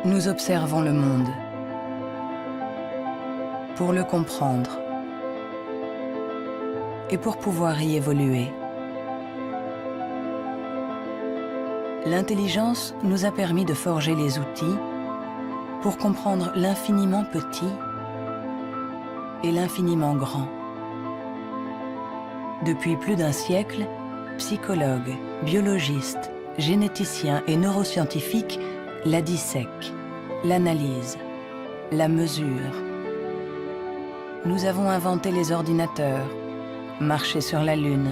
Nous observons le monde pour le comprendre et pour pouvoir y évoluer. L'intelligence nous a permis de forger les outils pour comprendre l'infiniment petit et l'infiniment grand. Depuis plus d'un siècle, psychologues, biologistes, généticiens et neuroscientifiques la dissèquent, l'analysent, la mesurent. Nous avons inventé les ordinateurs, marché sur la Lune.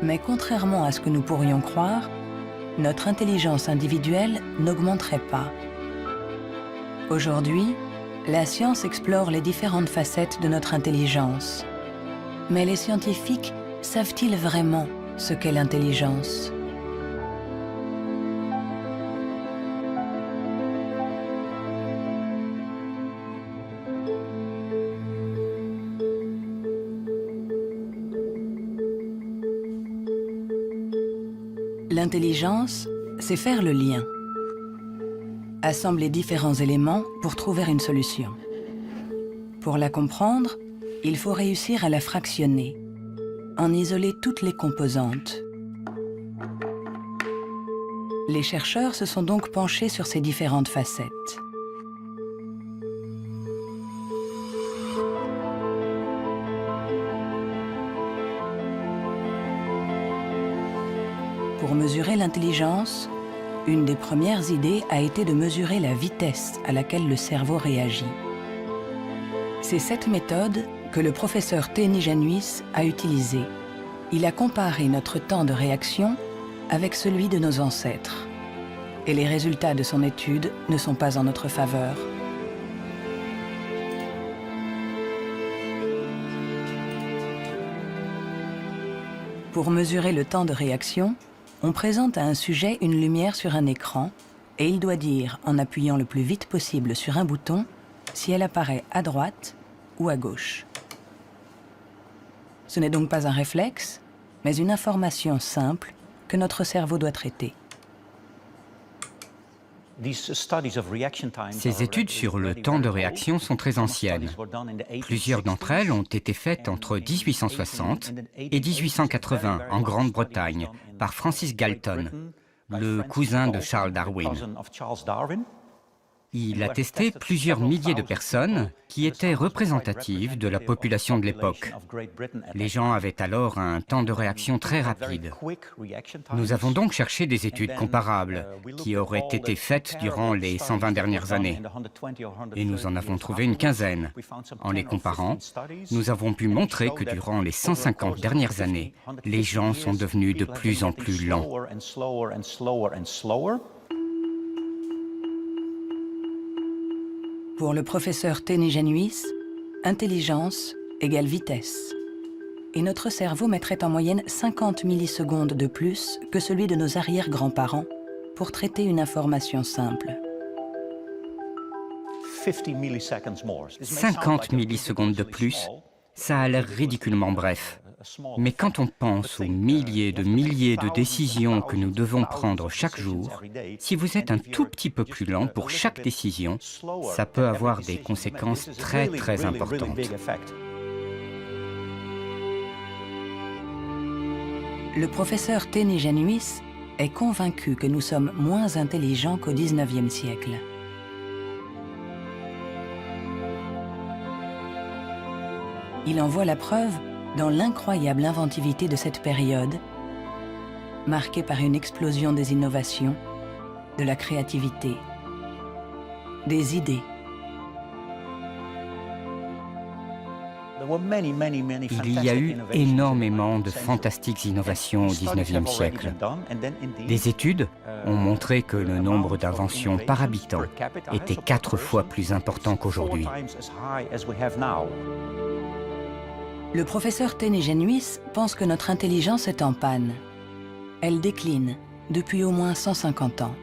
Mais contrairement à ce que nous pourrions croire, notre intelligence individuelle n'augmenterait pas. Aujourd'hui, la science explore les différentes facettes de notre intelligence. Mais les scientifiques savent-ils vraiment ce qu'est l'intelligence ? L'intelligence, c'est faire le lien. Assembler différents éléments pour trouver une solution. Pour la comprendre, il faut réussir à la fractionner, en isoler toutes les composantes. Les chercheurs se sont donc penchés sur ces différentes facettes. Pour mesurer l'intelligence, une des premières idées a été de mesurer la vitesse à laquelle le cerveau réagit. C'est cette méthode que le professeur Teni Januis a utilisée. Il a comparé notre temps de réaction avec celui de nos ancêtres. Et les résultats de son étude ne sont pas en notre faveur. Pour mesurer le temps de réaction, on présente à un sujet une lumière sur un écran et il doit dire, en appuyant le plus vite possible sur un bouton, si elle apparaît à droite ou à gauche. Ce n'est donc pas un réflexe, mais une information simple que notre cerveau doit traiter. Ces études sur le temps de réaction sont très anciennes. Plusieurs d'entre elles ont été faites entre 1860 et 1880 en Grande-Bretagne par Francis Galton, le cousin de Charles Darwin. Il a testé plusieurs milliers de personnes qui étaient représentatives de la population de l'époque. Les gens avaient alors un temps de réaction très rapide. Nous avons donc cherché des études comparables qui auraient été faites durant les 120 dernières années. Et nous en avons trouvé une quinzaine. En les comparant, nous avons pu montrer que durant les 150 dernières années, les gens sont devenus de plus en plus lents. Pour le professeur Teni Januis, intelligence égale vitesse. Et notre cerveau mettrait en moyenne 50 millisecondes de plus que celui de nos arrière-grands-parents pour traiter une information simple. 50 millisecondes de plus, ça a l'air ridiculement bref. Mais quand on pense aux milliers de décisions que nous devons prendre chaque jour, si vous êtes un tout petit peu plus lent pour chaque décision, ça peut avoir des conséquences très importantes. Le professeur Teni Januis est convaincu que nous sommes moins intelligents qu'au XIXe siècle. Il en voit la preuve dans l'incroyable inventivité de cette période, marquée par une explosion des innovations, de la créativité, des idées. Il y a eu énormément de fantastiques innovations au XIXe siècle. Des études ont montré que le nombre d'inventions par habitant était 4 fois plus important qu'aujourd'hui. Le professeur Teni Januis pense que notre intelligence est en panne. Elle décline depuis au moins 150 ans.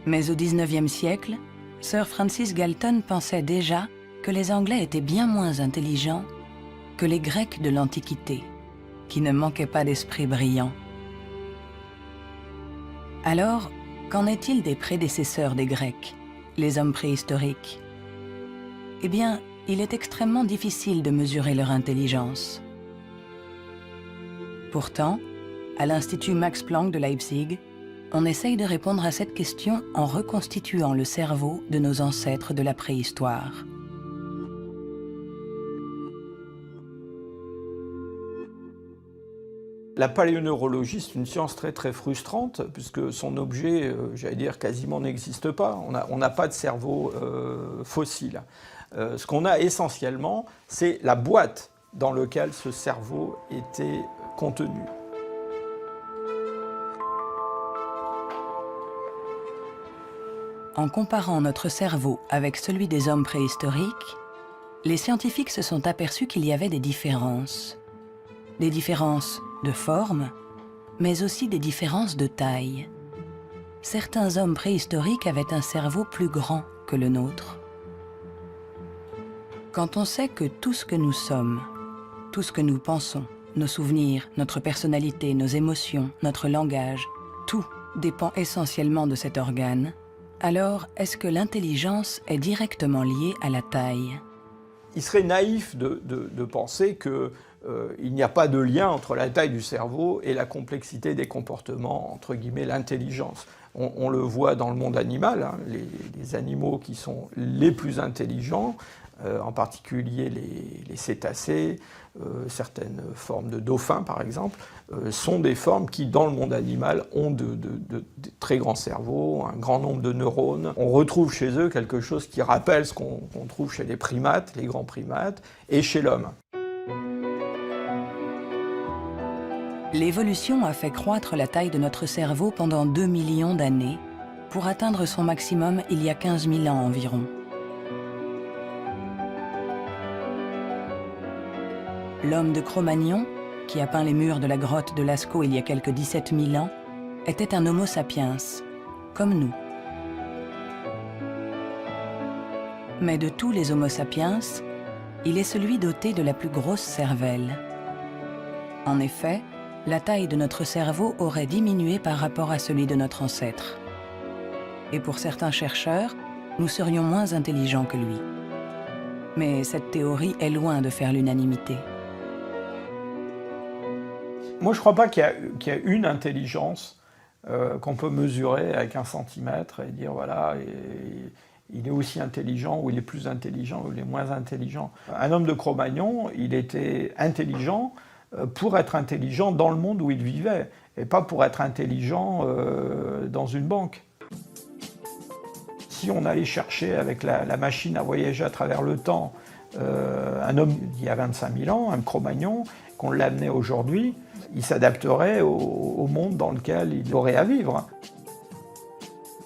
Mais au XIXe siècle, Sir Francis Galton pensait déjà que les Anglais étaient bien moins intelligents que les Grecs de l'Antiquité, qui ne manquaient pas d'esprit brillant. Alors, Qu'en est-il des prédécesseurs des Grecs, les hommes préhistoriques? Eh bien, il est extrêmement difficile de mesurer leur intelligence. Pourtant, à l'Institut Max Planck de Leipzig, on essaye de répondre à cette question en reconstituant le cerveau de nos ancêtres de la préhistoire. La paléoneurologie, c'est une science très très frustrante, puisque son objet, j'allais dire, quasiment n'existe pas. On n'a pas de cerveau fossile. Ce qu'on a essentiellement, c'est la boîte dans laquelle ce cerveau était contenu. En comparant notre cerveau avec celui des hommes préhistoriques, les scientifiques se sont aperçus qu'il y avait des différences. Des différences de forme, mais aussi des différences de taille. Certains hommes préhistoriques avaient un cerveau plus grand que le nôtre. Quand on sait que tout ce que nous sommes, tout ce que nous pensons, nos souvenirs, notre personnalité, nos émotions, notre langage, tout dépend essentiellement de cet organe, alors est-ce que l'intelligence est directement liée à la taille? Il serait naïf de penser que il n'y a pas de lien entre la taille du cerveau et la complexité des comportements, entre guillemets, l'intelligence. On le voit dans le monde animal, hein, les animaux qui sont les plus intelligents, en particulier les cétacés, certaines formes de dauphins par exemple, sont des formes qui, dans le monde animal, ont de très grands cerveaux, un grand nombre de neurones. On retrouve chez eux quelque chose qui rappelle ce qu'on trouve chez les primates, les grands primates, et chez l'homme. L'évolution a fait croître la taille de notre cerveau pendant 2 millions d'années, pour atteindre son maximum il y a 15 000 ans environ. L'homme de Cro-Magnon, qui a peint les murs de la grotte de Lascaux il y a quelques 17 000 ans, était un Homo sapiens, comme nous. Mais de tous les Homo sapiens, il est celui doté de la plus grosse cervelle. En effet, la taille de notre cerveau aurait diminué par rapport à celui de notre ancêtre. Et pour certains chercheurs, nous serions moins intelligents que lui. Mais cette théorie est loin de faire l'unanimité. Moi, je ne crois pas qu'il y a une intelligence qu'on peut mesurer avec 1 centimètre et dire, voilà, il est aussi intelligent, ou il est plus intelligent, ou il est moins intelligent. Un homme de Cro-Magnon, il était intelligent pour être intelligent dans le monde où il vivait, et pas pour être intelligent dans une banque. Si on allait chercher avec la machine à voyager à travers le temps un homme d'il y a 25 000 ans, un Cro-Magnon, qu'on l'amenait aujourd'hui, il s'adapterait au monde dans lequel il aurait à vivre.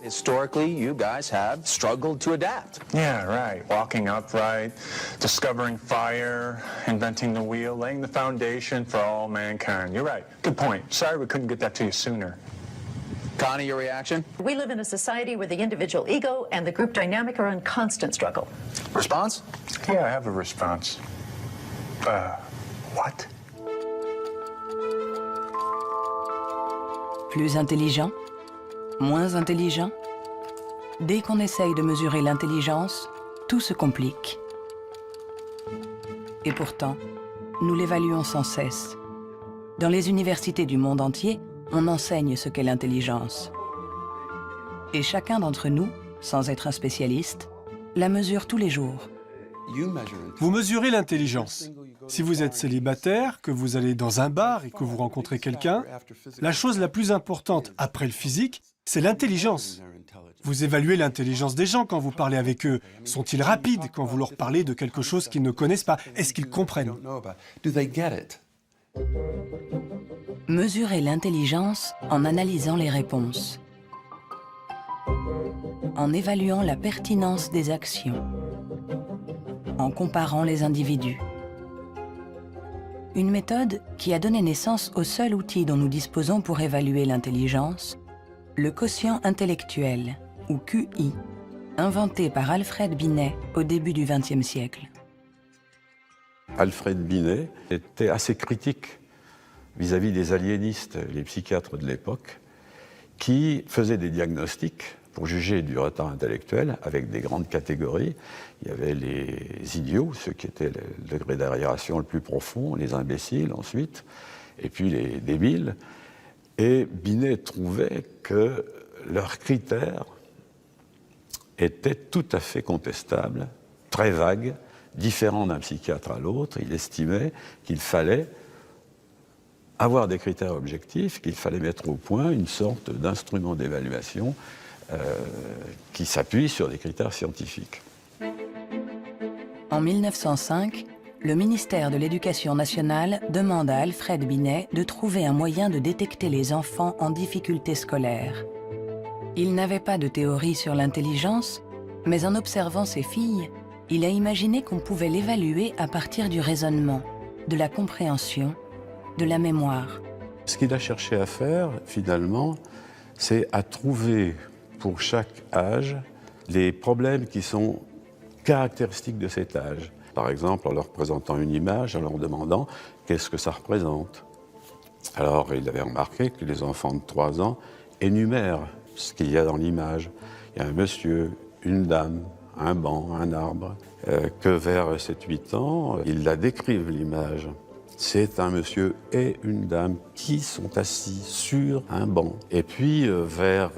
Historically, you guys have struggled to adapt. Yeah, right. Walking upright, discovering fire, inventing the wheel, laying the foundation for all mankind. You're right. Good point. Sorry we couldn't get that to you sooner. Connie, your reaction? We live in a society where the individual ego and the group dynamic are in constant struggle. Response? Yeah, I have a response. What? Plus intelligent? Moins intelligent? Dès qu'on essaye de mesurer l'intelligence, tout se complique. Et pourtant, nous l'évaluons sans cesse. Dans les universités du monde entier, on enseigne ce qu'est l'intelligence. Et chacun d'entre nous, sans être un spécialiste, la mesure tous les jours. Vous mesurez l'intelligence. Si vous êtes célibataire, que vous allez dans un bar et que vous rencontrez quelqu'un, la chose la plus importante après le physique, c'est l'intelligence. Vous évaluez l'intelligence des gens quand vous parlez avec eux. Sont-ils rapides quand vous leur parlez de quelque chose qu'ils ne connaissent pas? Est-ce qu'ils comprennent? Mesurer l'intelligence en analysant les réponses, en évaluant la pertinence des actions, en comparant les individus. Une méthode qui a donné naissance au seul outil dont nous disposons pour évaluer l'intelligence, le quotient intellectuel, ou QI, inventé par Alfred Binet au début du XXe siècle. Alfred Binet était assez critique vis-à-vis des aliénistes, les psychiatres de l'époque. qui faisait des diagnostics pour juger du retard intellectuel avec des grandes catégories. Il y avait les idiots, ceux qui étaient le degré d'arriération le plus profond, les imbéciles ensuite, et puis les débiles. Et Binet trouvait que leurs critères étaient tout à fait contestables, très vagues, différents d'un psychiatre à l'autre. Il estimait qu'il fallait avoir des critères objectifs, qu'il fallait mettre au point une sorte d'instrument d'évaluation qui s'appuie sur des critères scientifiques. En 1905, le ministère de l'Éducation nationale demande à Alfred Binet de trouver un moyen de détecter les enfants en difficulté scolaire. Il n'avait pas de théorie sur l'intelligence, mais en observant ses filles, il a imaginé qu'on pouvait l'évaluer à partir du raisonnement, de la compréhension, de la mémoire. Ce qu'il a cherché à faire, finalement, c'est à trouver pour chaque âge les problèmes qui sont caractéristiques de cet âge. Par exemple, en leur présentant une image, en leur demandant qu'est-ce que ça représente. Alors, il avait remarqué que les enfants de 3 ans énumèrent ce qu'il y a dans l'image. Il y a un monsieur, une dame, un banc, un arbre. Que vers 7-8 ans, ils la décrivent, l'image. C'est un monsieur et une dame qui sont assis sur un banc. Et puis, vers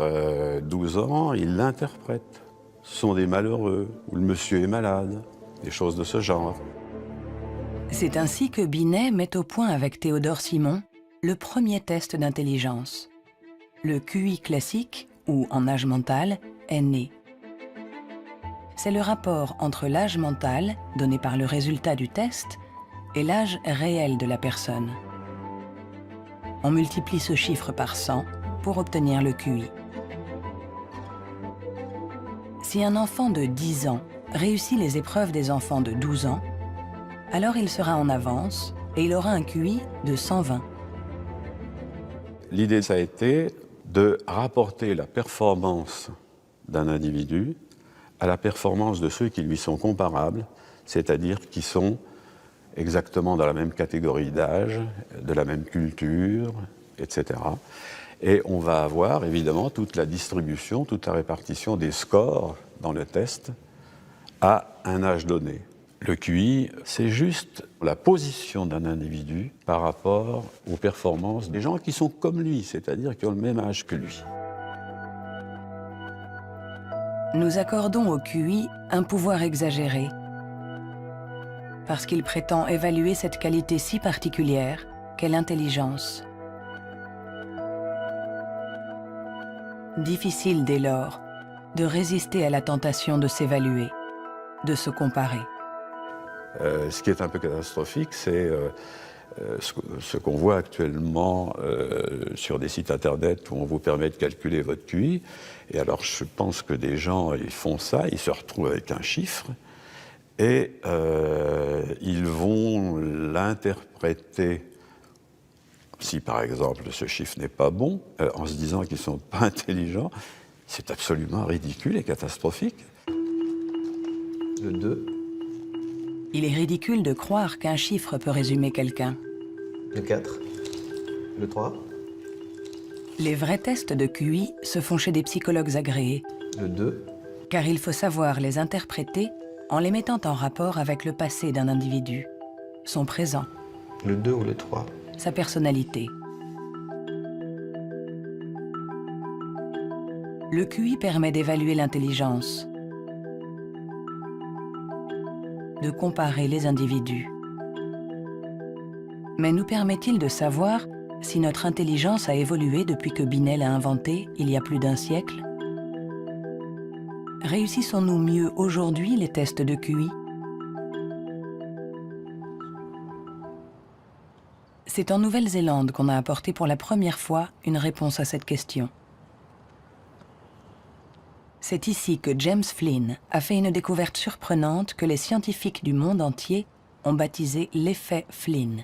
12 ans, ils l'interprètent. Ce sont des malheureux, ou le monsieur est malade, des choses de ce genre. C'est ainsi que Binet met au point avec Théodore Simon le premier test d'intelligence. Le QI classique, ou en âge mental, est né. C'est le rapport entre l'âge mental, donné par le résultat du test, et l'âge réel de la personne. On multiplie ce chiffre par 100 pour obtenir le QI. Si un enfant de 10 ans réussit les épreuves des enfants de 12 ans, alors il sera en avance et il aura un QI de 120. L'idée, ça a été de rapporter la performance d'un individu à la performance de ceux qui lui sont comparables, c'est-à-dire qui sont exactement dans la même catégorie d'âge, de la même culture, etc. Et on va avoir évidemment toute la distribution, toute la répartition des scores dans le test à un âge donné. Le QI, c'est juste la position d'un individu par rapport aux performances des gens qui sont comme lui, c'est-à-dire qui ont le même âge que lui. Nous accordons au QI un pouvoir exagéré, parce qu'il prétend évaluer cette qualité si particulière qu'est l'intelligence. Difficile dès lors de résister à la tentation de s'évaluer, de se comparer. Ce qui est un peu catastrophique, c'est ce qu'on voit actuellement sur des sites internet où on vous permet de calculer votre QI. Et alors je pense que des gens, ils font ça, ils se retrouvent avec un chiffre, et ils vont l'interpréter, si par exemple ce chiffre n'est pas bon, en se disant qu'ils ne sont pas intelligents. C'est absolument ridicule et catastrophique. Le 2. Il est ridicule de croire qu'un chiffre peut résumer quelqu'un. Le 4. Le 3. Les vrais tests de QI se font chez des psychologues agréés. Le 2. Car il faut savoir les interpréter en les mettant en rapport avec le passé d'un individu, son présent, Le 2 ou le 3. sa personnalité. Le QI permet d'évaluer l'intelligence, de comparer les individus. Mais nous permet-il de savoir si notre intelligence a évolué depuis que Binet l'a inventé il y a plus d'un siècle? Réussissons-nous mieux aujourd'hui les tests de QI? C'est en Nouvelle-Zélande qu'on a apporté pour la première fois une réponse à cette question. C'est ici que James Flynn a fait une découverte surprenante que les scientifiques du monde entier ont baptisé l'effet Flynn.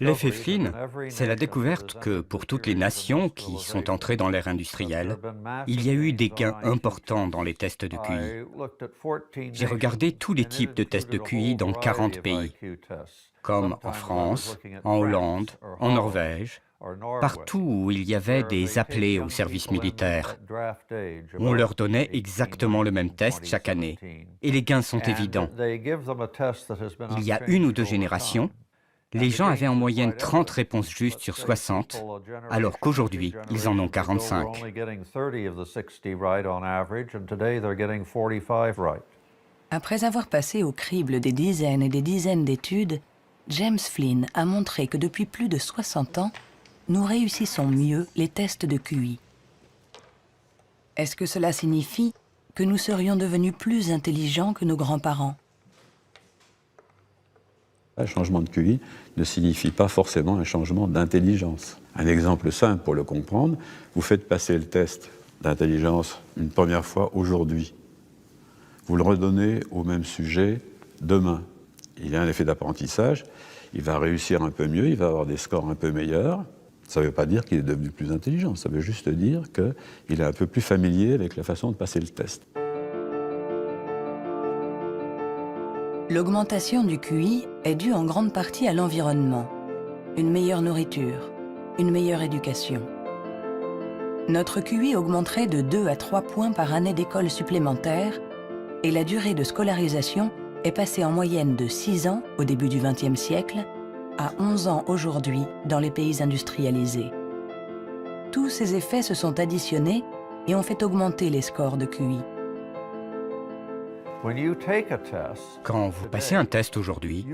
L'effet Flynn, c'est la découverte que pour toutes les nations qui sont entrées dans l'ère industrielle, il y a eu des gains importants dans les tests de QI. J'ai regardé tous les types de tests de QI dans 40 pays, comme en France, en Hollande, en Norvège, partout où il y avait des appelés au service militaire. On leur donnait exactement le même test chaque année, et les gains sont évidents. Il y a 1 ou 2 générations, les gens avaient en moyenne 30 réponses justes sur 60, alors qu'aujourd'hui, ils en ont 45. Après avoir passé au crible des dizaines et des dizaines d'études, James Flynn a montré que depuis plus de 60 ans, nous réussissons mieux les tests de QI. Est-ce que cela signifie que nous serions devenus plus intelligents que nos grands-parents? Un changement de QI ne signifie pas forcément un changement d'intelligence. Un exemple simple pour le comprendre, vous faites passer le test d'intelligence une première fois aujourd'hui. Vous le redonnez au même sujet demain. Il y a un effet d'apprentissage, il va réussir un peu mieux, il va avoir des scores un peu meilleurs. Ça ne veut pas dire qu'il est devenu plus intelligent, ça veut juste dire qu'il est un peu plus familier avec la façon de passer le test. L'augmentation du QI est due en grande partie à l'environnement, une meilleure nourriture, une meilleure éducation. Notre QI augmenterait de 2 à 3 points par année d'école supplémentaire et la durée de scolarisation est passée en moyenne de 6 ans au début du XXe siècle à 11 ans aujourd'hui dans les pays industrialisés. Tous ces effets se sont additionnés et ont fait augmenter les scores de QI. Quand vous passez un test aujourd'hui,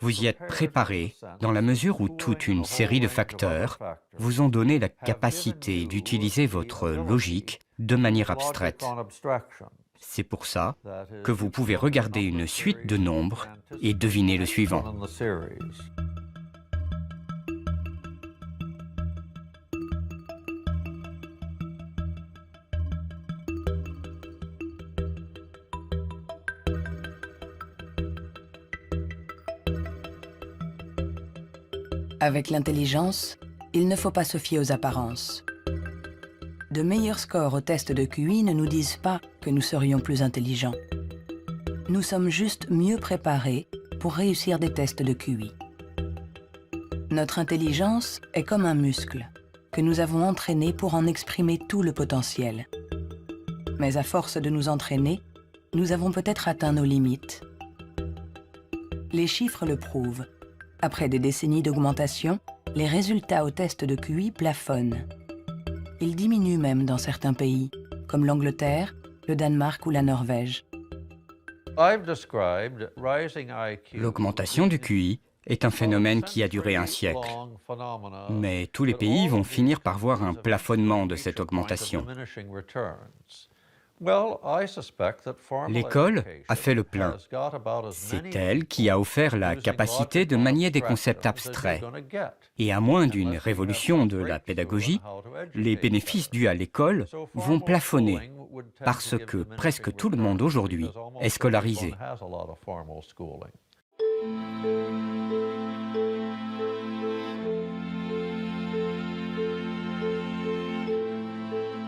vous y êtes préparé dans la mesure où toute une série de facteurs vous ont donné la capacité d'utiliser votre logique de manière abstraite. C'est pour ça que vous pouvez regarder une suite de nombres et deviner le suivant. Avec l'intelligence, il ne faut pas se fier aux apparences. De meilleurs scores au test de QI ne nous disent pas que nous serions plus intelligents. Nous sommes juste mieux préparés pour réussir des tests de QI. Notre intelligence est comme un muscle que nous avons entraîné pour en exprimer tout le potentiel. Mais à force de nous entraîner, nous avons peut-être atteint nos limites. Les chiffres le prouvent. Après des décennies d'augmentation, les résultats au test de QI plafonnent. Ils diminuent même dans certains pays, comme l'Angleterre, le Danemark ou la Norvège. L'augmentation du QI est un phénomène qui a duré un siècle. Mais tous les pays vont finir par voir un plafonnement de cette augmentation. L'école a fait le plein. C'est elle qui a offert la capacité de manier des concepts abstraits. Et à moins d'une révolution de la pédagogie, les bénéfices dus à l'école vont plafonner parce que presque tout le monde aujourd'hui est scolarisé.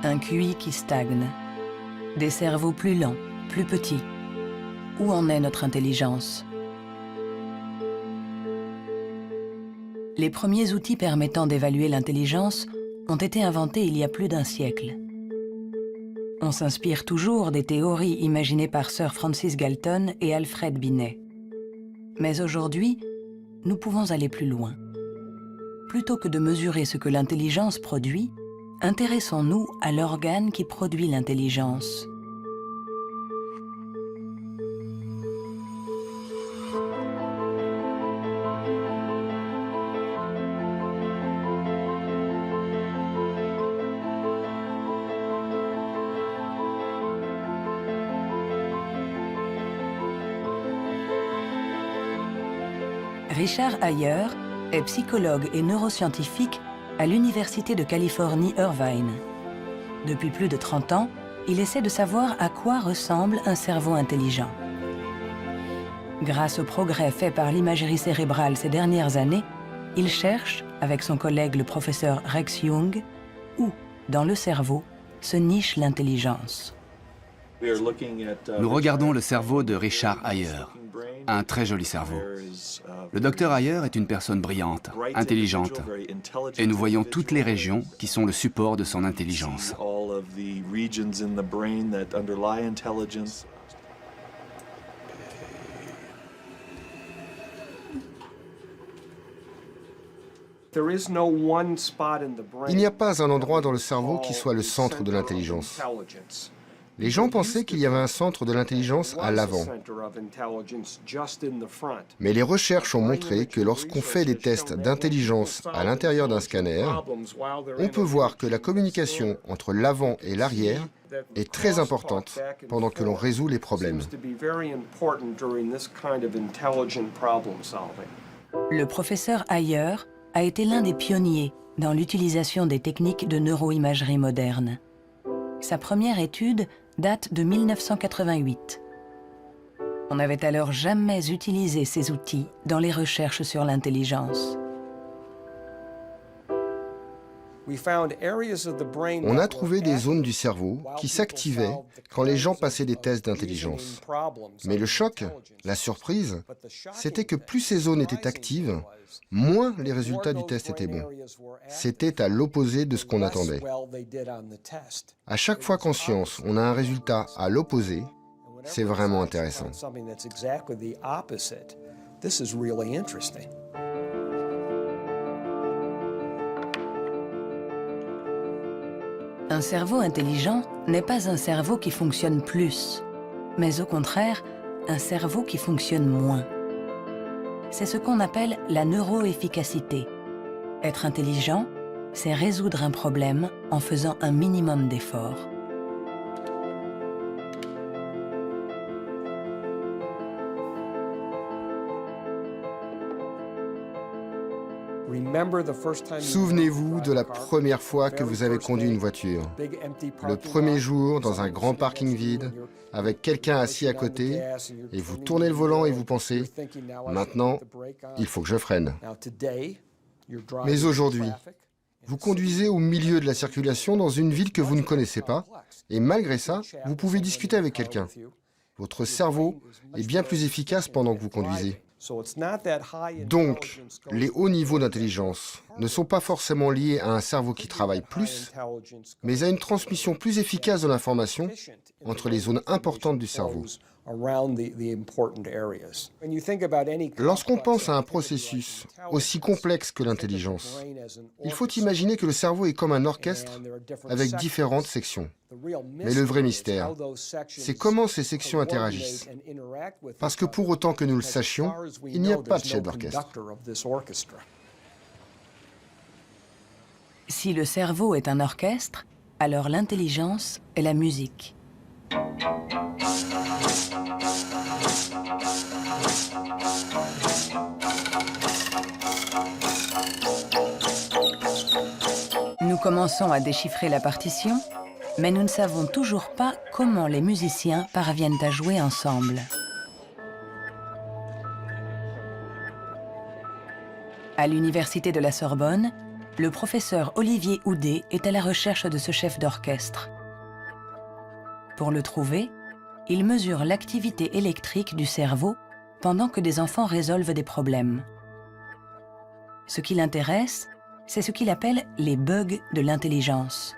Un QI qui stagne. Des cerveaux plus lents, plus petits. Où en est notre intelligence? Les premiers outils permettant d'évaluer l'intelligence ont été inventés il y a plus d'1 siècle. On s'inspire toujours des théories imaginées par Sir Francis Galton et Alfred Binet. Mais aujourd'hui, nous pouvons aller plus loin. Plutôt que de mesurer ce que l'intelligence produit, intéressons-nous à l'organe qui produit l'intelligence. Richard Ayer est psychologue et neuroscientifique à l'Université de Californie, Irvine. Depuis plus de 30 ans, il essaie de savoir à quoi ressemble un cerveau intelligent. Grâce aux progrès faits par l'imagerie cérébrale ces dernières années, il cherche, avec son collègue le professeur Rex Jung, où, dans le cerveau, se niche l'intelligence. Nous regardons le cerveau de Richard Ayer, un très joli cerveau. Le docteur Ayer est une personne brillante, intelligente, et nous voyons toutes les régions qui sont le support de son intelligence. Il n'y a pas un endroit dans le cerveau qui soit le centre de l'intelligence. Les gens pensaient qu'il y avait un centre de l'intelligence à l'avant. Mais les recherches ont montré que lorsqu'on fait des tests d'intelligence à l'intérieur d'un scanner, on peut voir que la communication entre l'avant et l'arrière est très importante pendant que l'on résout les problèmes. Le professeur Ayer a été l'un des pionniers dans l'utilisation des techniques de neuroimagerie moderne. Sa première étude date de 1988. On n'avait alors jamais utilisé ces outils dans les recherches sur l'intelligence. On a trouvé des zones du cerveau qui s'activaient quand les gens passaient des tests d'intelligence. Mais le choc, la surprise, c'était que plus ces zones étaient actives, moins les résultats du test étaient bons. C'était à l'opposé de ce qu'on attendait. À chaque fois qu'en science, on a un résultat à l'opposé, c'est vraiment intéressant. Un cerveau intelligent n'est pas un cerveau qui fonctionne plus, mais au contraire, un cerveau qui fonctionne moins. C'est ce qu'on appelle la neuroefficacité. Être intelligent, c'est résoudre un problème en faisant un minimum d'efforts. Souvenez-vous de la première fois que vous avez conduit une voiture. Le premier jour, dans un grand parking vide, avec quelqu'un assis à côté, et vous tournez le volant et vous pensez « Maintenant, il faut que je freine ». Mais aujourd'hui, vous conduisez au milieu de la circulation dans une ville que vous ne connaissez pas, et malgré ça, vous pouvez discuter avec quelqu'un. Votre cerveau est bien plus efficace pendant que vous conduisez. Donc, les hauts niveaux d'intelligence ne sont pas forcément liés à un cerveau qui travaille plus, mais à une transmission plus efficace de l'information entre les zones importantes du cerveau. Lorsqu'on pense à un processus aussi complexe que l'intelligence, il faut imaginer que le cerveau est comme un orchestre avec différentes sections. Mais le vrai mystère, c'est comment ces sections interagissent. Parce que pour autant que nous le sachions, il n'y a pas de chef d'orchestre. Si le cerveau est un orchestre, alors l'intelligence est la musique. Nous commençons à déchiffrer la partition, mais nous ne savons toujours pas comment les musiciens parviennent à jouer ensemble. À l'université de la Sorbonne, le professeur Olivier Houdet est à la recherche de ce chef d'orchestre. Pour le trouver, il mesure l'activité électrique du cerveau pendant que des enfants résolvent des problèmes. Ce qui l'intéresse, c'est ce qu'il appelle les bugs de l'intelligence.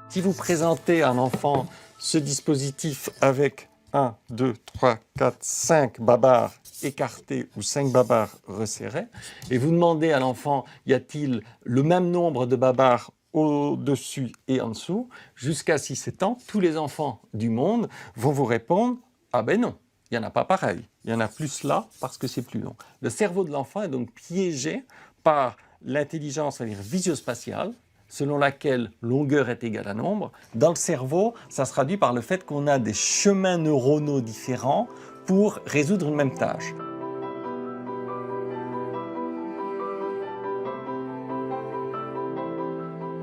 Si vous présentez à un enfant ce dispositif avec 1, 2, 3, 4, 5 babards écartés ou 5 babards resserrés, et vous demandez à l'enfant, y a-t-il le même nombre de babards au-dessus et en dessous, jusqu'à 6-7 ans, tous les enfants du monde vont vous répondre « Ah ben non, il n'y en a pas pareil, il y en a plus là parce que c'est plus long ». Le cerveau de l'enfant est donc piégé par l'intelligence, c'est-à-dire visio-spatiale, selon laquelle longueur est égale à nombre. Dans le cerveau, ça se traduit par le fait qu'on a des chemins neuronaux différents pour résoudre une même tâche.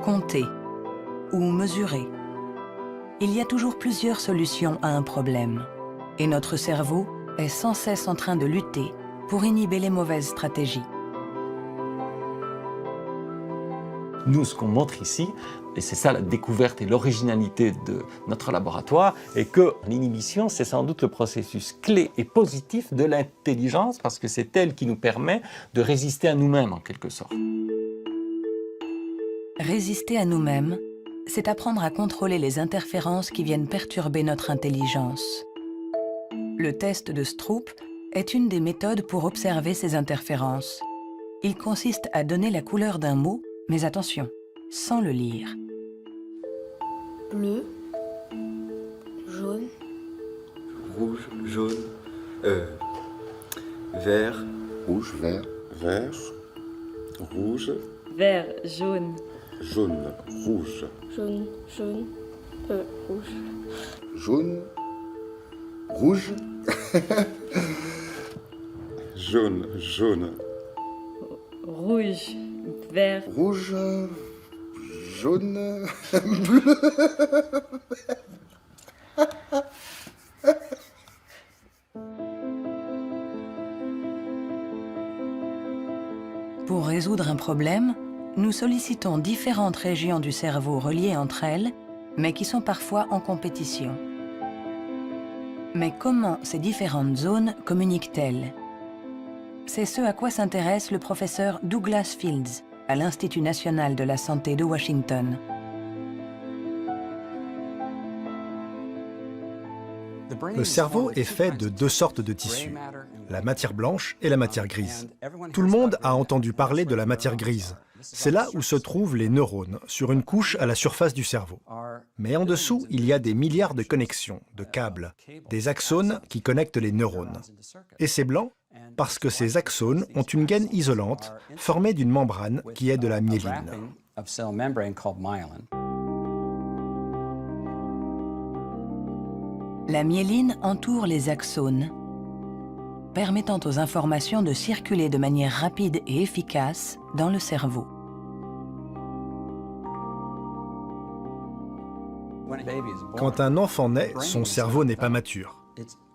Compter ou mesurer. Il y a toujours plusieurs solutions à un problème. Et notre cerveau est sans cesse en train de lutter pour inhiber les mauvaises stratégies. Nous, ce qu'on montre ici, et c'est ça la découverte et l'originalité de notre laboratoire, est que l'inhibition, c'est sans doute le processus clé et positif de l'intelligence, parce que c'est elle qui nous permet de résister à nous-mêmes, en quelque sorte. Résister à nous-mêmes, c'est apprendre à contrôler les interférences qui viennent perturber notre intelligence. Le test de Stroop est une des méthodes pour observer ces interférences. Il consiste à donner la couleur d'un mot, mais attention, sans le lire. Bleu, jaune, rouge, jaune, vert, rouge, vert, vert, rouge, vert, jaune, jaune, rouge, jaune, jaune, rouge. jaune, rouge, jaune, jaune, Rouge, vert, rouge, jaune, bleu. Pour résoudre un problème, nous sollicitons différentes régions du cerveau reliées entre elles, mais qui sont parfois en compétition. Mais comment ces différentes zones communiquent-elles? C'est ce à quoi s'intéresse le professeur Douglas Fields à l'Institut national de la santé de Washington. Le cerveau est fait de deux sortes de tissus, la matière blanche et la matière grise. Tout le monde a entendu parler de la matière grise. C'est là où se trouvent les neurones, sur une couche à la surface du cerveau. Mais en dessous, il y a des milliards de connexions, de câbles, des axones qui connectent les neurones. Et c'est blanc parce que ces axones ont une gaine isolante formée d'une membrane qui est de la myéline. La myéline entoure les axones, permettant aux informations de circuler de manière rapide et efficace dans le cerveau. Quand un enfant naît, son cerveau n'est pas mature.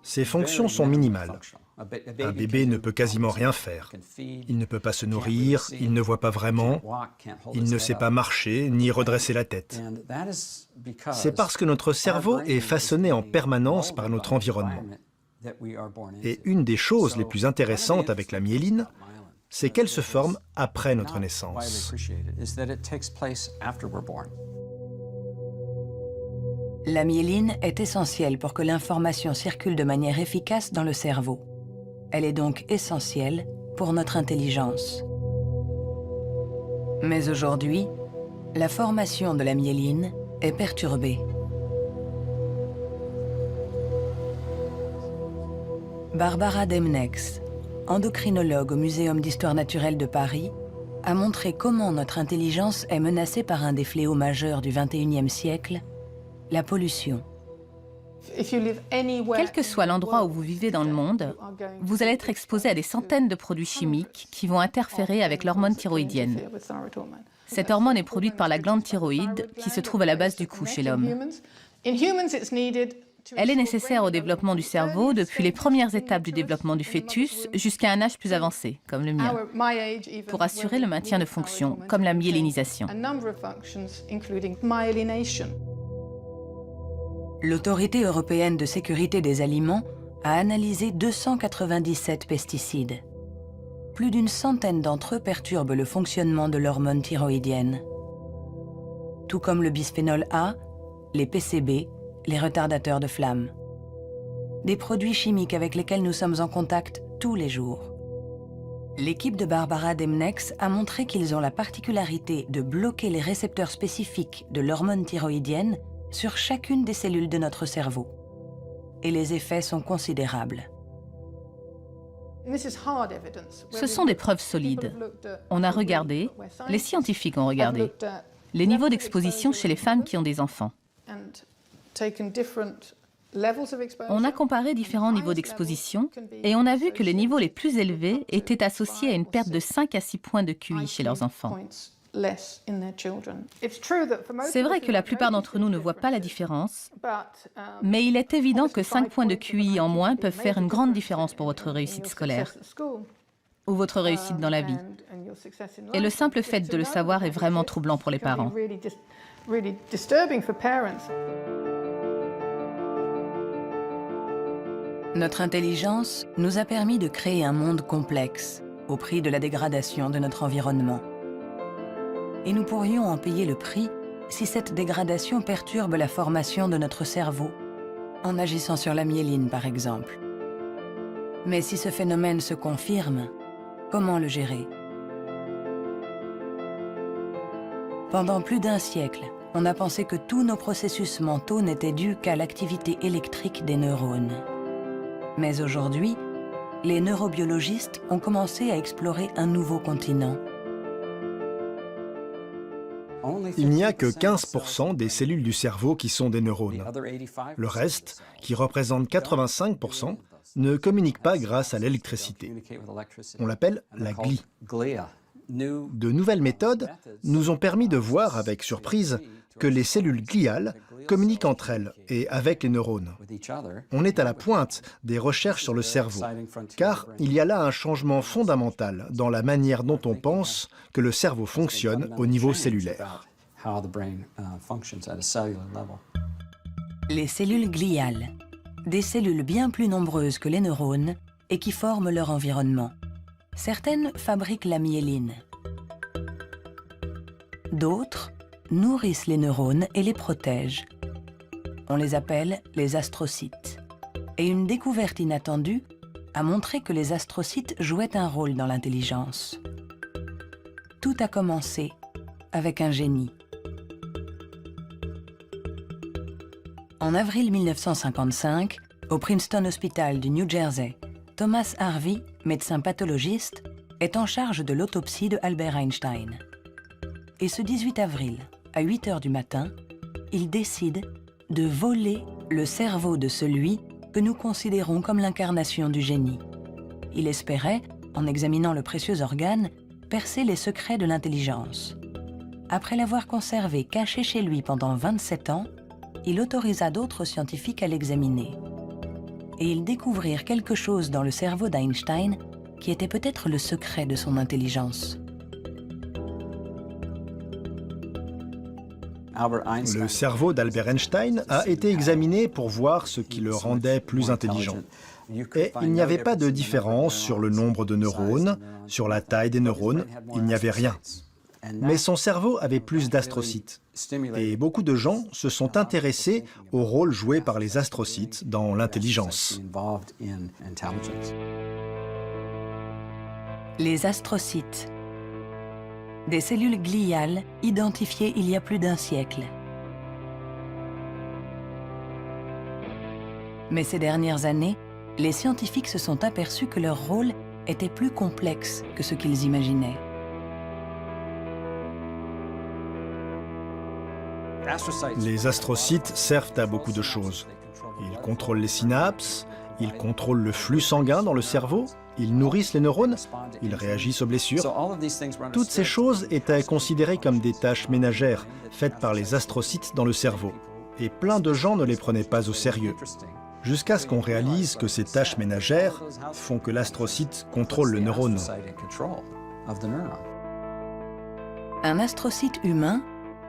Ses fonctions sont minimales. Un bébé ne peut quasiment rien faire. Il ne peut pas se nourrir, il ne voit pas vraiment, il ne sait pas marcher ni redresser la tête. C'est parce que notre cerveau est façonné en permanence par notre environnement. Et une des choses les plus intéressantes avec la myéline, c'est qu'elle se forme après notre naissance. La myéline est essentielle pour que l'information circule de manière efficace dans le cerveau. Elle est donc essentielle pour notre intelligence. Mais aujourd'hui, la formation de la myéline est perturbée. Barbara Demnex, endocrinologue au Muséum d'histoire naturelle de Paris, a montré comment notre intelligence est menacée par un des fléaux majeurs du XXIe siècle, la pollution. Quel que soit l'endroit où vous vivez dans le monde, vous allez être exposé à des centaines de produits chimiques qui vont interférer avec l'hormone thyroïdienne. Cette hormone est produite par la glande thyroïde qui se trouve à la base du cou chez l'homme. Elle est nécessaire au développement du cerveau depuis les premières étapes du développement du fœtus jusqu'à un âge plus avancé, comme le mien, pour assurer le maintien de fonctions, comme la myélinisation. L'Autorité européenne de sécurité des aliments a analysé 297 pesticides. Plus d'une centaine d'entre eux perturbent le fonctionnement de l'hormone thyroïdienne. Tout comme le bisphénol A, les PCB, les retardateurs de flamme. Des produits chimiques avec lesquels nous sommes en contact tous les jours. L'équipe de Barbara Demnex a montré qu'ils ont la particularité de bloquer les récepteurs spécifiques de l'hormone thyroïdienne sur chacune des cellules de notre cerveau. Et les effets sont considérables. Ce sont des preuves solides. On a regardé, les scientifiques ont regardé, les niveaux d'exposition chez les femmes qui ont des enfants. On a comparé différents niveaux d'exposition et on a vu que les niveaux les plus élevés étaient associés à une perte de 5 à 6 points de QI chez leurs enfants. C'est vrai que la plupart d'entre nous ne voient pas la différence, mais il est évident que 5 points de QI en moins peuvent faire une grande différence pour votre réussite scolaire ou votre réussite dans la vie. Et le simple fait de le savoir est vraiment troublant pour les parents. Notre intelligence nous a permis de créer un monde complexe au prix de la dégradation de notre environnement. Et nous pourrions en payer le prix si cette dégradation perturbe la formation de notre cerveau, en agissant sur la myéline par exemple. Mais si ce phénomène se confirme, comment le gérer? Pendant plus d'1 siècle, on a pensé que tous nos processus mentaux n'étaient dus qu'à l'activité électrique des neurones. Mais aujourd'hui, les neurobiologistes ont commencé à explorer un nouveau continent. Il n'y a que 15% des cellules du cerveau qui sont des neurones. Le reste, qui représente 85%, ne communique pas grâce à l'électricité. On l'appelle la glie. De nouvelles méthodes nous ont permis de voir avec surprise que les cellules gliales communiquent entre elles et avec les neurones. On est à la pointe des recherches sur le cerveau, car il y a là un changement fondamental dans la manière dont on pense que le cerveau fonctionne au niveau cellulaire. Les cellules gliales, des cellules bien plus nombreuses que les neurones et qui forment leur environnement. Certaines fabriquent la myéline. D'autres nourrissent les neurones et les protègent. On les appelle les astrocytes. Et une découverte inattendue a montré que les astrocytes jouaient un rôle dans l'intelligence. Tout a commencé avec un génie. En avril 1955, au Princeton Hospital du New Jersey, Thomas Harvey, médecin pathologiste, est en charge de l'autopsie de Albert Einstein. Et ce 18 avril, à 8 heures du matin, il décide de voler le cerveau de celui que nous considérons comme l'incarnation du génie. Il espérait, en examinant le précieux organe, percer les secrets de l'intelligence. Après l'avoir conservé caché chez lui pendant 27 ans, il autorisa d'autres scientifiques à l'examiner. Et ils découvrirent quelque chose dans le cerveau d'Einstein qui était peut-être le secret de son intelligence. Le cerveau d'Albert Einstein a été examiné pour voir ce qui le rendait plus intelligent. Et il n'y avait pas de différence sur le nombre de neurones, sur la taille des neurones, il n'y avait rien. Mais son cerveau avait plus d'astrocytes. Et beaucoup de gens se sont intéressés au rôle joué par les astrocytes dans l'intelligence. Les astrocytes. Des cellules gliales identifiées il y a plus d'1 siècle. Mais ces dernières années, les scientifiques se sont aperçus que leur rôle était plus complexe que ce qu'ils imaginaient. Les astrocytes servent à beaucoup de choses. Ils contrôlent les synapses, ils contrôlent le flux sanguin dans le cerveau, ils nourrissent les neurones, ils réagissent aux blessures. Toutes ces choses étaient considérées comme des tâches ménagères faites par les astrocytes dans le cerveau. Et plein de gens ne les prenaient pas au sérieux. Jusqu'à ce qu'on réalise que ces tâches ménagères font que l'astrocyte contrôle le neurone. Un astrocyte humain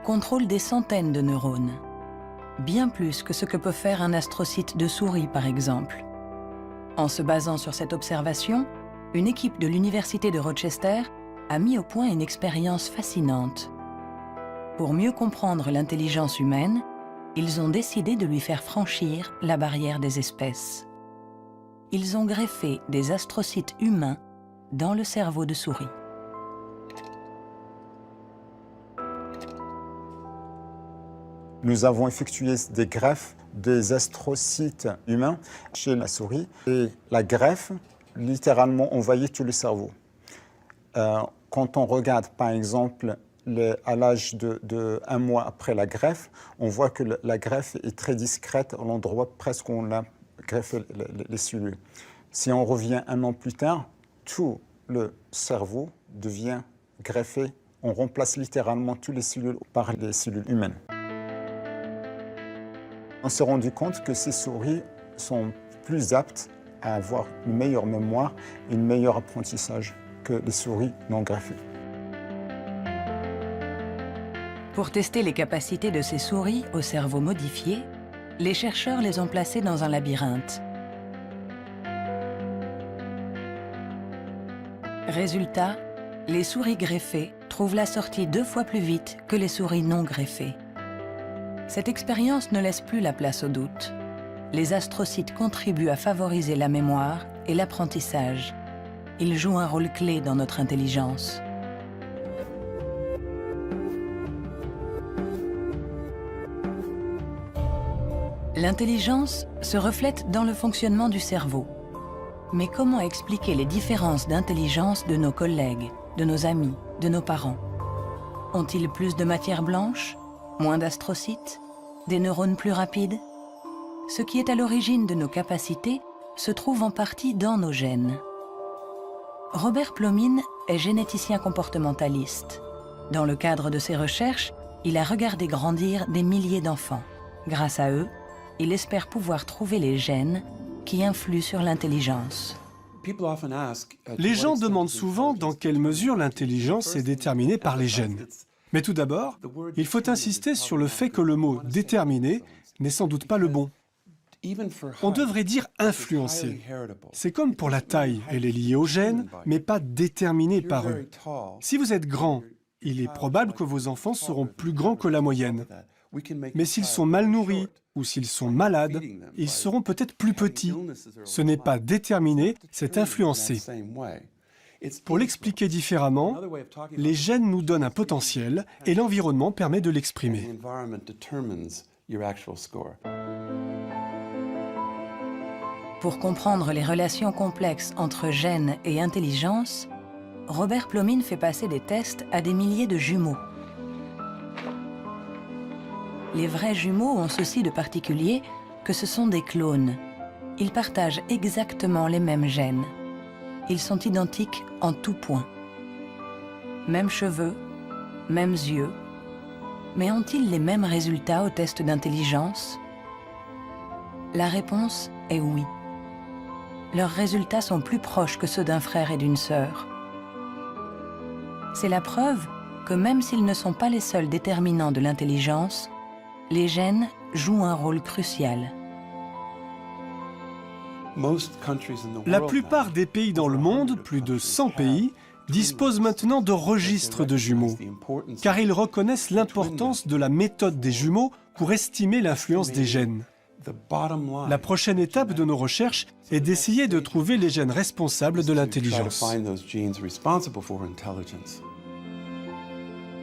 contrôle des centaines de neurones, bien plus que ce que peut faire un astrocyte de souris par exemple. En se basant sur cette observation, une équipe de l'Université de Rochester a mis au point une expérience fascinante. Pour mieux comprendre l'intelligence humaine, ils ont décidé de lui faire franchir la barrière des espèces. Ils ont greffé des astrocytes humains dans le cerveau de souris. Nous avons effectué des greffes des astrocytes humains chez la souris. Et la greffe, littéralement, envahit tout le cerveau. Quand on regarde, par exemple, à l'âge de 1 mois après la greffe, on voit que la greffe est très discrète à l'endroit presque où on a greffé les cellules. Si on revient 1 an plus tard, tout le cerveau devient greffé On remplace littéralement toutes les cellules par les cellules humaines. On s'est rendu compte que ces souris sont plus aptes à avoir une meilleure mémoire et un meilleur apprentissage que les souris non greffées. Pour tester les capacités de ces souris au cerveau modifié, les chercheurs les ont placées dans un labyrinthe. Résultat, les souris greffées trouvent la sortie 2 fois plus vite que les souris non greffées. Cette expérience ne laisse plus la place au doute. Les astrocytes contribuent à favoriser la mémoire et l'apprentissage. Ils jouent un rôle clé dans notre intelligence. L'intelligence se reflète dans le fonctionnement du cerveau. Mais comment expliquer les différences d'intelligence de nos collègues, de nos amis, de nos parents? Ont-ils plus de matière blanche, moins d'astrocytes, des neurones plus rapides? Ce qui est à l'origine de nos capacités se trouve en partie dans nos gènes. Robert Plomine est généticien comportementaliste. Dans le cadre de ses recherches, il a regardé grandir des milliers d'enfants. Grâce à eux, il espère pouvoir trouver les gènes qui influent sur l'intelligence. Les gens demandent souvent dans quelle mesure l'intelligence est déterminée par les gènes. Mais tout d'abord, il faut insister sur le fait que le mot « déterminé » n'est sans doute pas le bon. On devrait dire « influencé ». C'est comme pour la taille, elle est liée aux gènes, mais pas déterminée par eux. Si vous êtes grand, il est probable que vos enfants seront plus grands que la moyenne. Mais s'ils sont mal nourris ou s'ils sont malades, ils seront peut-être plus petits. Ce n'est pas déterminé, c'est influencé. Pour l'expliquer différemment, les gènes nous donnent un potentiel et l'environnement permet de l'exprimer. Pour comprendre les relations complexes entre gènes et intelligence, Robert Plomine fait passer des tests à des milliers de jumeaux. Les vrais jumeaux ont ceci de particulier que ce sont des clones. Ils partagent exactement les mêmes gènes. Ils sont identiques en tout point. Mêmes cheveux, mêmes yeux. Mais ont-ils les mêmes résultats au test d'intelligence? La réponse est oui. Leurs résultats sont plus proches que ceux d'un frère et d'une sœur. C'est la preuve que même s'ils ne sont pas les seuls déterminants de l'intelligence, les gènes jouent un rôle crucial. La plupart des pays dans le monde, plus de 100 pays, disposent maintenant de registres de jumeaux, car ils reconnaissent l'importance de la méthode des jumeaux pour estimer l'influence des gènes. La prochaine étape de nos recherches est d'essayer de trouver les gènes responsables de l'intelligence.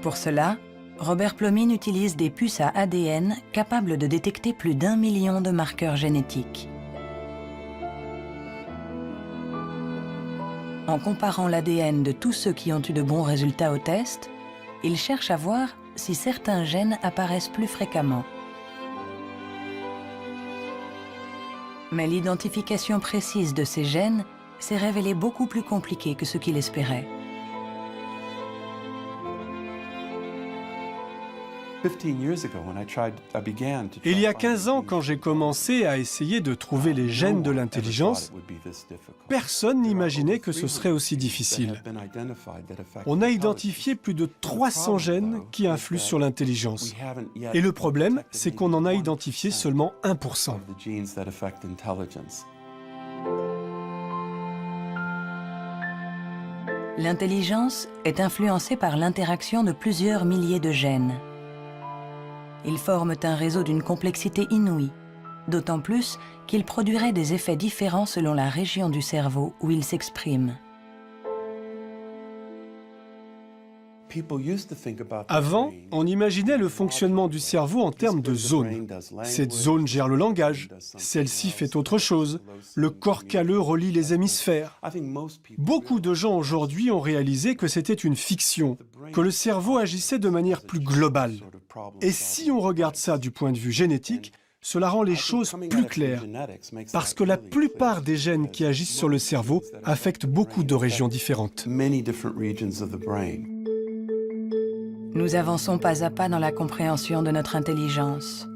Pour cela, Robert Plomine utilise des puces à ADN capables de détecter plus d'1 million de marqueurs génétiques. En comparant l'ADN de tous ceux qui ont eu de bons résultats au test, il cherche à voir si certains gènes apparaissent plus fréquemment. Mais l'identification précise de ces gènes s'est révélée beaucoup plus compliquée que ce qu'il espérait. Il y a 15 ans, quand j'ai commencé à essayer de trouver les gènes de l'intelligence, personne n'imaginait que ce serait aussi difficile. On a identifié plus de 300 gènes qui influent sur l'intelligence. Et le problème, c'est qu'on en a identifié seulement 1%. L'intelligence est influencée par l'interaction de plusieurs milliers de gènes. Ils forment un réseau d'une complexité inouïe, d'autant plus qu'ils produiraient des effets différents selon la région du cerveau où ils s'expriment. Avant, on imaginait le fonctionnement du cerveau en termes de zones. Cette zone gère le langage, celle-ci fait autre chose. Le corps calleux relie les hémisphères. Beaucoup de gens aujourd'hui ont réalisé que c'était une fiction, que le cerveau agissait de manière plus globale. Et si on regarde ça du point de vue génétique, cela rend les choses plus claires, parce que la plupart des gènes qui agissent sur le cerveau affectent beaucoup de régions différentes. Nous avançons pas à pas dans la compréhension de notre intelligence.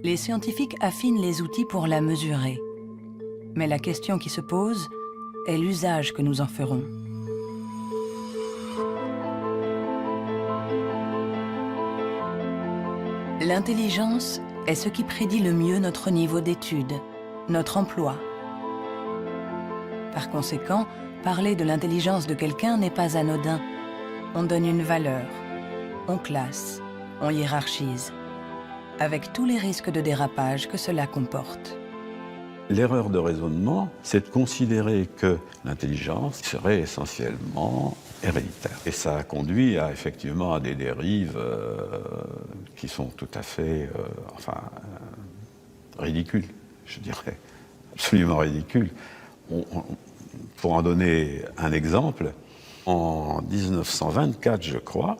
Les scientifiques affinent les outils pour la mesurer. Mais la question qui se pose est l'usage que nous en ferons. L'intelligence est ce qui prédit le mieux notre niveau d'étude, notre emploi. Par conséquent, parler de l'intelligence de quelqu'un n'est pas anodin. On donne une valeur, on classe, on hiérarchise, avec tous les risques de dérapage que cela comporte. L'erreur de raisonnement, c'est de considérer que l'intelligence serait essentiellement héréditaire. Et ça a conduit effectivement à des dérives qui sont tout à fait ridicules, je dirais, absolument ridicules. Pour en donner un exemple, en 1924, je crois,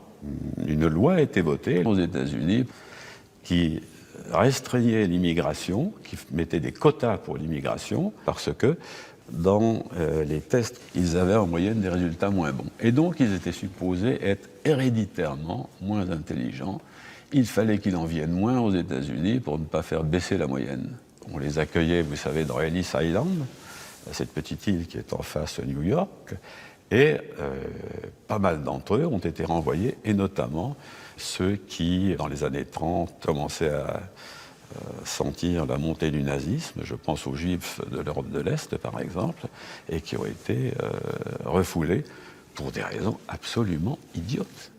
une loi a été votée aux États-Unis qui restreignait l'immigration, qui mettait des quotas pour l'immigration, parce que dans les tests, ils avaient en moyenne des résultats moins bons. Et donc, ils étaient supposés être héréditairement moins intelligents. Il fallait qu'il en vienne moins aux États-Unis pour ne pas faire baisser la moyenne. On les accueillait, vous savez, dans Ellis Island, cette petite île qui est en face de New York, et pas mal d'entre eux ont été renvoyés, et notamment ceux qui, dans les années 30, commençaient à sentir la montée du nazisme, je pense aux Juifs de l'Europe de l'Est, par exemple, et qui ont été refoulés pour des raisons absolument idiotes.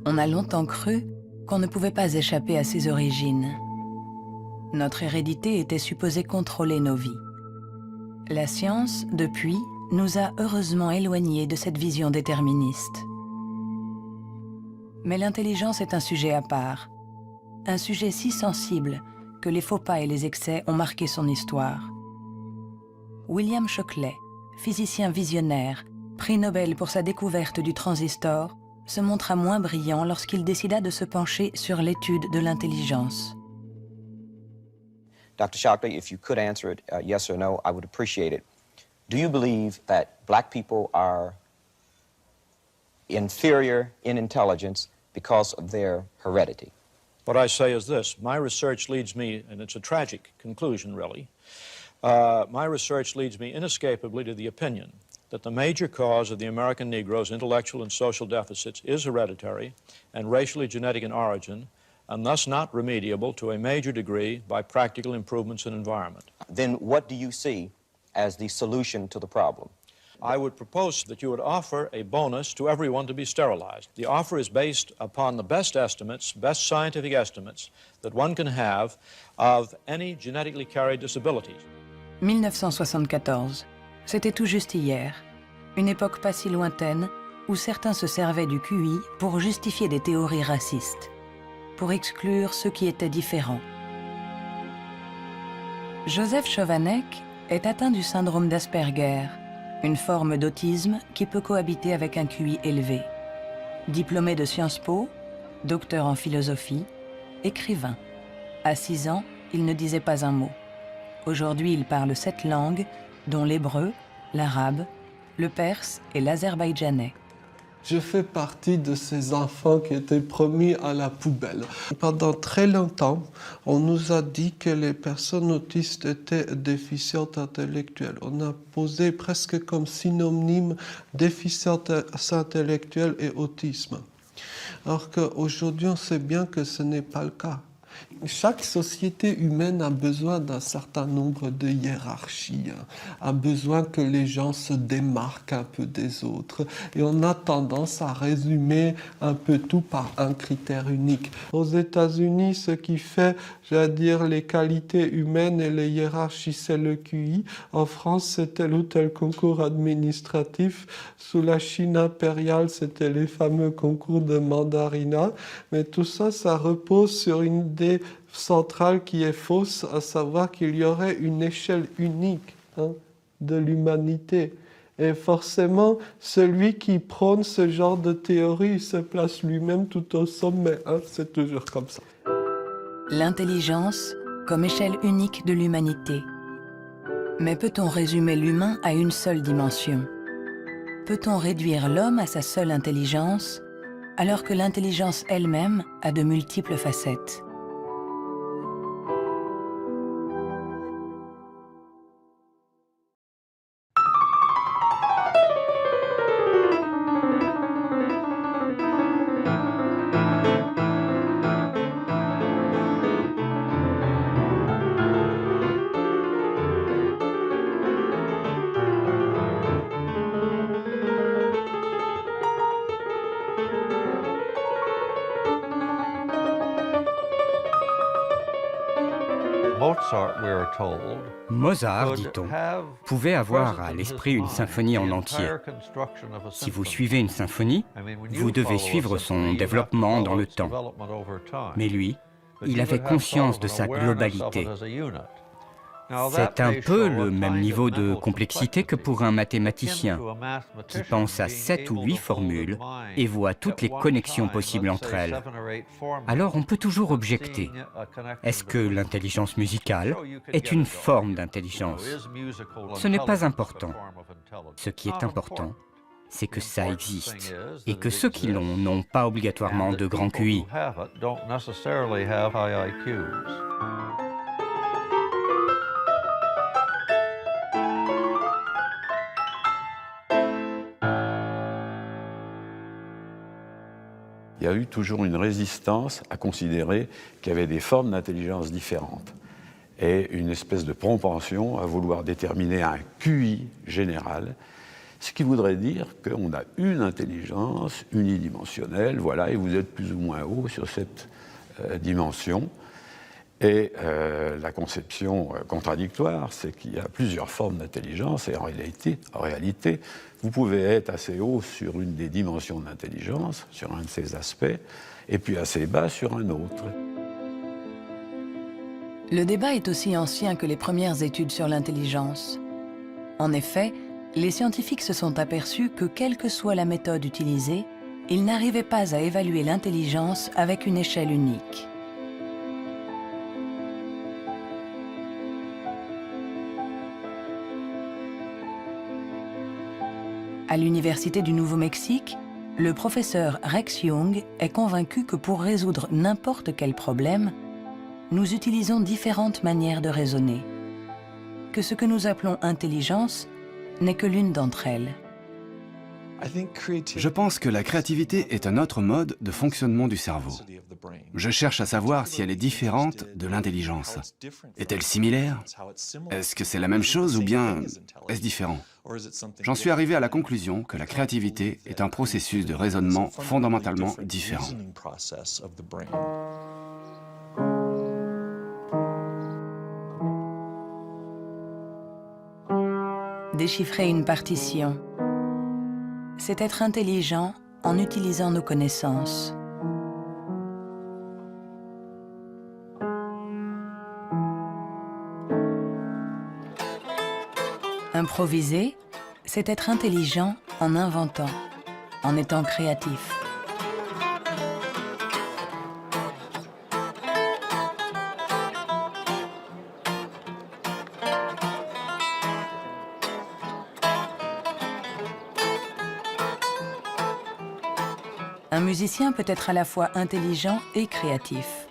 On a longtemps cru qu'on ne pouvait pas échapper à ses origines. Notre hérédité était supposée contrôler nos vies. La science, depuis, nous a heureusement éloignés de cette vision déterministe. Mais l'intelligence est un sujet à part, un sujet si sensible que les faux pas et les excès ont marqué son histoire. William Shockley, physicien visionnaire, prix Nobel pour sa découverte du transistor, se montra moins brillant lorsqu'il décida de se pencher sur l'étude de l'intelligence. Dr. Shockley, if you could answer it yes or no, I would appreciate it. Do you believe that black people are inferior in intelligence because of their heredity? What I say is this. My research leads me, and it's a tragic conclusion, really, my research leads me inescapably to the opinion that the major cause of the American Negro's intellectual and social deficits is hereditary and racially genetic in origin, and thus not remediable to a major degree by practical improvements in environment. Then what do you see as the solution to the problem? I would propose that you would offer a bonus to everyone to be sterilized. The offer is based upon the best estimates, best scientific estimates that one can have of any genetically carried disabilities. 1974, c'était tout juste hier, une époque pas si lointaine où certains se servaient du QI pour justifier des théories racistes, pour exclure ceux qui étaient différents. Joseph Chovanec est atteint du syndrome d'Asperger, une forme d'autisme qui peut cohabiter avec un QI élevé. Diplômé de Sciences Po, docteur en philosophie, écrivain. À 6 ans, il ne disait pas un mot. Aujourd'hui, il parle 7 langues, dont l'hébreu, l'arabe, le perse et l'azerbaïdjanais. Je fais partie de ces enfants qui étaient promis à la poubelle. Pendant très longtemps, on nous a dit que les personnes autistes étaient déficientes intellectuelles. On a posé presque comme synonyme déficience intellectuelle et autisme. Alors qu'aujourd'hui, on sait bien que ce n'est pas le cas. Chaque société humaine a besoin d'un certain nombre de hiérarchies, a besoin que les gens se démarquent un peu des autres. Et on a tendance à résumer un peu tout par un critère unique. Aux États-Unis, ce qui fait, les qualités humaines et les hiérarchies, c'est le QI. En France, c'est tel ou tel concours administratif. Sous la Chine impériale, c'était les fameux concours de mandarinat. Mais tout ça, ça repose sur une idée centrale qui est fausse, à savoir qu'il y aurait une échelle unique de l'humanité. Et forcément, celui qui prône ce genre de théorie se place lui-même tout au sommet. C'est toujours comme ça. L'intelligence comme échelle unique de l'humanité. Mais peut-on résumer l'humain à une seule dimension? Peut-on réduire l'homme à sa seule intelligence alors que l'intelligence elle-même a de multiples facettes. Mozart, dit-on, pouvait avoir à l'esprit une symphonie en entier. Si vous suivez une symphonie, vous devez suivre son développement dans le temps. Mais lui, il avait conscience de sa globalité. C'est un peu le même niveau de complexité que pour un mathématicien qui pense à 7 ou 8 formules et voit toutes les connexions possibles entre elles. Alors on peut toujours objecter. Est-ce que l'intelligence musicale est une forme d'intelligence? Ce n'est pas important. Ce qui est important, c'est que ça existe et que ceux qui l'ont n'ont pas obligatoirement de grand QI. Il y a eu toujours une résistance à considérer qu'il y avait des formes d'intelligence différentes et une espèce de propension à vouloir déterminer un QI général, ce qui voudrait dire qu'on a une intelligence unidimensionnelle, voilà, et vous êtes plus ou moins haut sur cette dimension. Et la conception contradictoire, c'est qu'il y a plusieurs formes d'intelligence et en réalité, vous pouvez être assez haut sur une des dimensions de l'intelligence, sur un de ses aspects, et puis assez bas sur un autre. Le débat est aussi ancien que les premières études sur l'intelligence. En effet, les scientifiques se sont aperçus que quelle que soit la méthode utilisée, ils n'arrivaient pas à évaluer l'intelligence avec une échelle unique. À l'Université du Nouveau-Mexique, le professeur Rex Jung est convaincu que pour résoudre n'importe quel problème, nous utilisons différentes manières de raisonner, que ce que nous appelons intelligence n'est que l'une d'entre elles. Je pense que la créativité est un autre mode de fonctionnement du cerveau. Je cherche à savoir si elle est différente de l'intelligence. Est-elle similaire? Est-ce que c'est la même chose ou bien est-ce différent? J'en suis arrivé à la conclusion que la créativité est un processus de raisonnement fondamentalement différent. Déchiffrer une partition, c'est être intelligent en utilisant nos connaissances. Improviser, c'est être intelligent en inventant, en étant créatif. Un musicien peut être à la fois intelligent et créatif.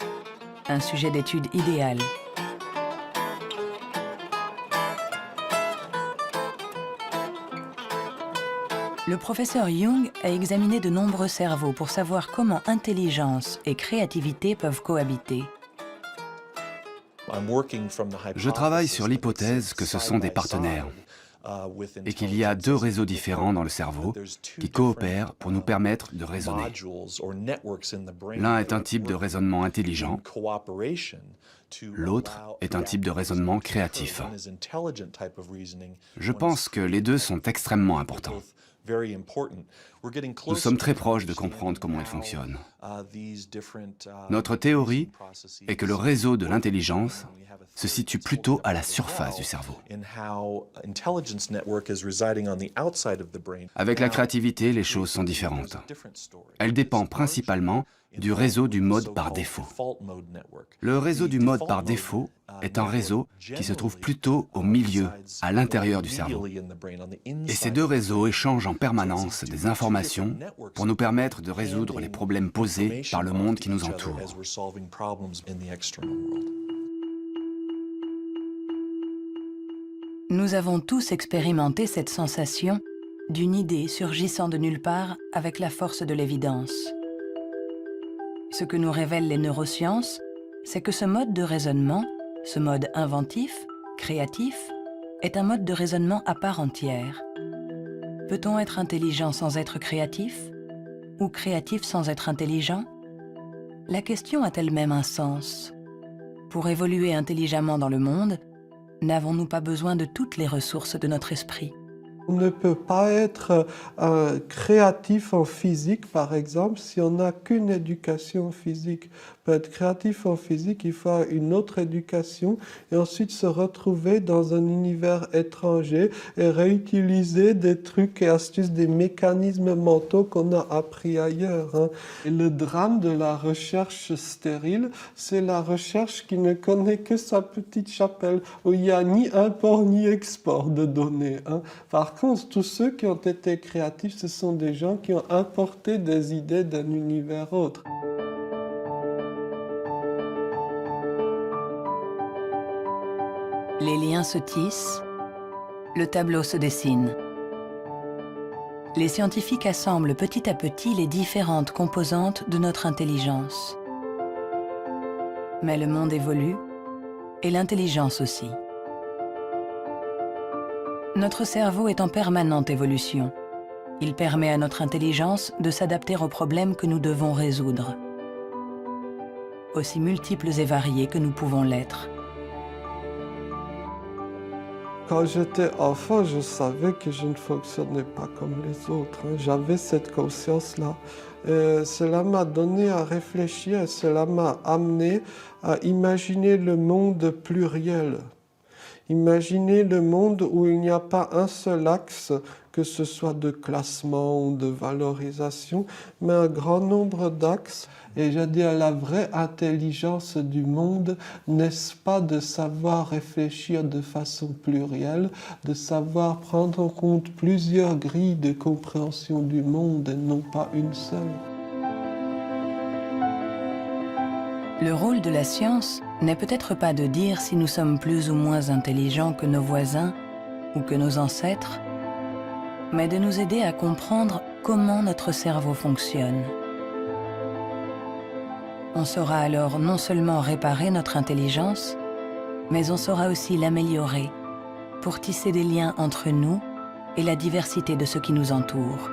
Un sujet d'étude idéal. Le professeur Jung a examiné de nombreux cerveaux pour savoir comment intelligence et créativité peuvent cohabiter. Je travaille sur l'hypothèse que ce sont des partenaires et qu'il y a deux réseaux différents dans le cerveau qui coopèrent pour nous permettre de raisonner. L'un est un type de raisonnement intelligent, l'autre est un type de raisonnement créatif. Je pense que les deux sont extrêmement importants. Nous sommes très proches de comprendre comment ils fonctionnent. Notre théorie est que le réseau de l'intelligence se situe plutôt à la surface du cerveau. Avec la créativité, les choses sont différentes. Elle dépend principalement du réseau du mode par défaut. Le réseau du mode par défaut est un réseau qui se trouve plutôt au milieu, à l'intérieur du cerveau. Et ces deux réseaux échangent en permanence des informations pour nous permettre de résoudre les problèmes posés par le monde qui nous entoure. Nous avons tous expérimenté cette sensation d'une idée surgissant de nulle part avec la force de l'évidence. Ce que nous révèlent les neurosciences, c'est que ce mode de raisonnement, ce mode inventif, créatif, est un mode de raisonnement à part entière. Peut-on être intelligent sans être créatif? Ou créatif sans être intelligent? La question a-t-elle même un sens? Pour évoluer intelligemment dans le monde, n'avons-nous pas besoin de toutes les ressources de notre esprit? On ne peut pas être créatif en physique, par exemple, si on n'a qu'une éducation physique. Pour être créatif en physique, il faut une autre éducation et ensuite se retrouver dans un univers étranger et réutiliser des trucs et astuces, des mécanismes mentaux qu'on a appris ailleurs. Hein. Et le drame de la recherche stérile, c'est la recherche qui ne connaît que sa petite chapelle, où il n'y a ni import ni export de données. Hein. Par contre, tous ceux qui ont été créatifs, ce sont des gens qui ont importé des idées d'un univers autre. Les liens se tissent, le tableau se dessine. Les scientifiques assemblent petit à petit les différentes composantes de notre intelligence. Mais le monde évolue, et l'intelligence aussi. Notre cerveau est en permanente évolution. Il permet à notre intelligence de s'adapter aux problèmes que nous devons résoudre, aussi multiples et variés que nous pouvons l'être. Quand j'étais enfant, je savais que je ne fonctionnais pas comme les autres. Hein. J'avais cette conscience-là. Cela m'a donné à réfléchir, cela m'a amené à imaginer le monde pluriel. Imaginez le monde où il n'y a pas un seul axe, que ce soit de classement ou de valorisation, mais un grand nombre d'axes. Et j'ai dit, la vraie intelligence du monde, n'est-ce pas de savoir réfléchir de façon plurielle, de savoir prendre en compte plusieurs grilles de compréhension du monde et non pas une seule. Le rôle de la science n'est peut-être pas de dire si nous sommes plus ou moins intelligents que nos voisins ou que nos ancêtres, mais de nous aider à comprendre comment notre cerveau fonctionne. On saura alors non seulement réparer notre intelligence, mais on saura aussi l'améliorer pour tisser des liens entre nous et la diversité de ce qui nous entoure.